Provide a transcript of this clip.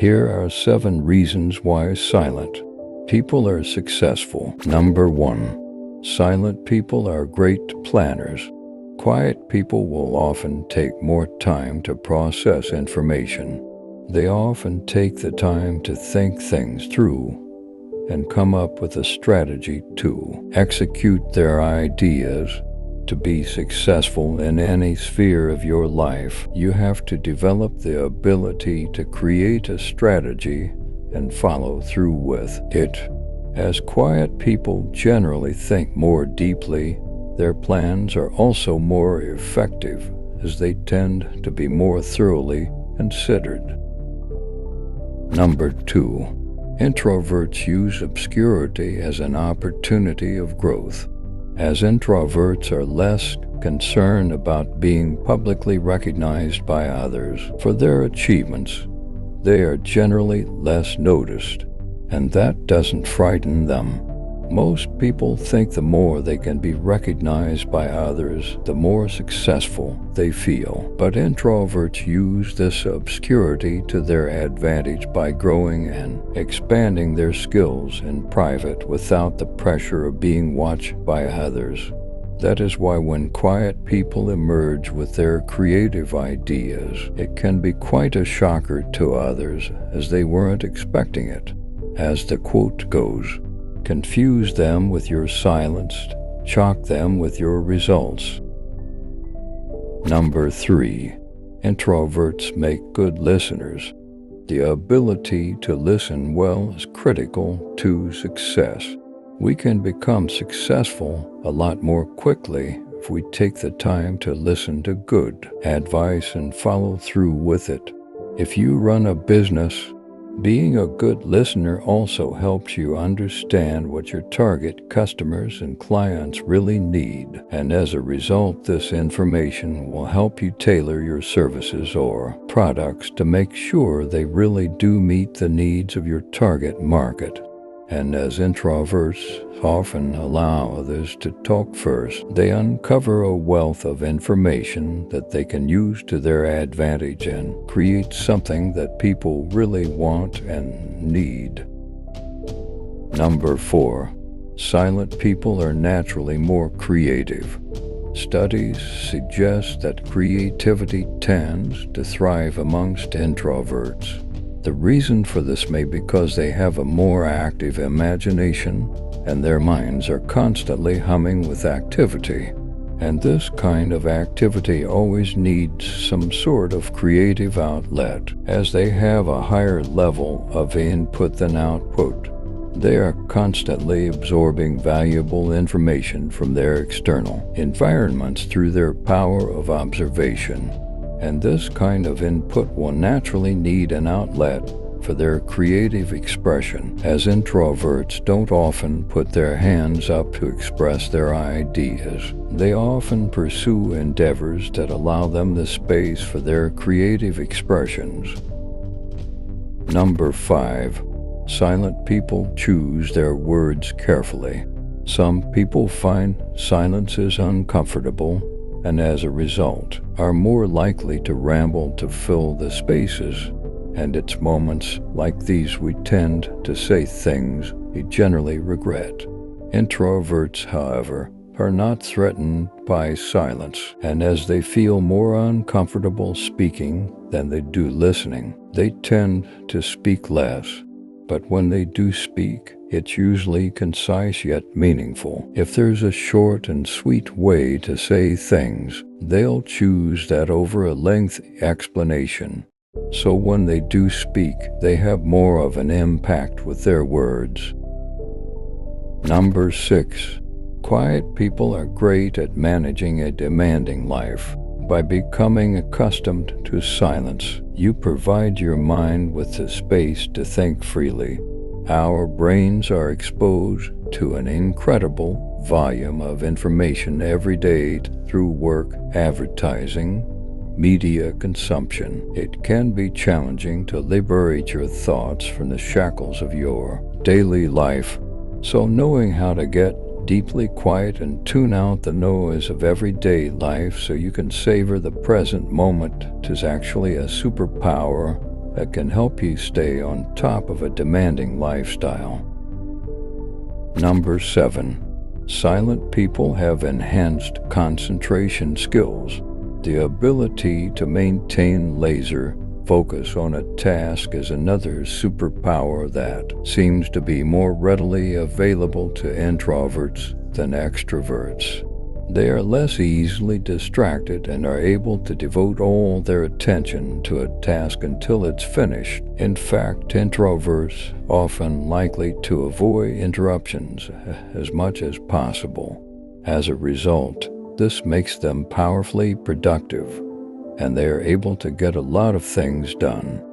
Here are 7 reasons why silent people are successful. Number 1. Silent people are great planners. Quiet people will often take more time to process information. They often take the time to think things through and come up with a strategy to execute their ideas. To be successful in any sphere of your life, you have to develop the ability to create a strategy and follow through with it. As quiet people generally think more deeply, their plans are also more effective as they tend to be more thoroughly considered. Number 2. Introverts use obscurity as an opportunity of growth. As introverts are less concerned about being publicly recognized by others for their achievements, they are generally less noticed, and that doesn't frighten them. Most people think the more they can be recognized by others, the more successful they feel. But introverts use this obscurity to their advantage by growing and expanding their skills in private without the pressure of being watched by others. That is why when quiet people emerge with their creative ideas, it can be quite a shocker to others as they weren't expecting it. As the quote goes, "Confuse them with your silence, shock them with your results." Number 3. Introverts make good listeners. The ability to listen well is critical to success. We can become successful a lot more quickly if we take the time to listen to good advice and follow through with it. If you run a business, being a good listener also helps you understand what your target customers and clients really need, and as a result, this information will help you tailor your services or products to make sure they really do meet the needs of your target market. And as introverts often allow others to talk first, they uncover a wealth of information that they can use to their advantage and create something that people really want and need. Number 4. Silent people are naturally more creative. Studies suggest that creativity tends to thrive amongst introverts. The reason for this may be because they have a more active imagination and their minds are constantly humming with activity. And this kind of activity always needs some sort of creative outlet, as they have a higher level of input than output. They are constantly absorbing valuable information from their external environments through their power of observation. And this kind of input will naturally need an outlet for their creative expression, as introverts don't often put their hands up to express their ideas. They often pursue endeavors that allow them the space for their creative expressions. Number 5. Silent people choose their words carefully. Some people find silence is uncomfortable, and as a result, are more likely to ramble to fill the spaces. And it's moments like these we tend to say things we generally regret. Introverts, however, are not threatened by silence, and as they feel more uncomfortable speaking than they do listening, they tend to speak less. But when they do speak, it's usually concise yet meaningful. If there's a short and sweet way to say things, they'll choose that over a lengthy explanation. So when they do speak, they have more of an impact with their words. Number 6. Quiet people are great at managing a demanding life. By becoming accustomed to silence, you provide your mind with the space to think freely. Our brains are exposed to an incredible volume of information every day through work, advertising, media consumption. It can be challenging to liberate your thoughts from the shackles of your daily life. So knowing how to get deeply quiet and tune out the noise of everyday life so you can savor the present moment is actually a superpower that can help you stay on top of a demanding lifestyle. Number 7. Silent people have enhanced concentration skills. The ability to maintain laser focus on a task is another superpower that seems to be more readily available to introverts than extroverts. They are less easily distracted and are able to devote all their attention to a task until it's finished. In fact, introverts are often likely to avoid interruptions as much as possible. As a result, this makes them powerfully productive, and they are able to get a lot of things done.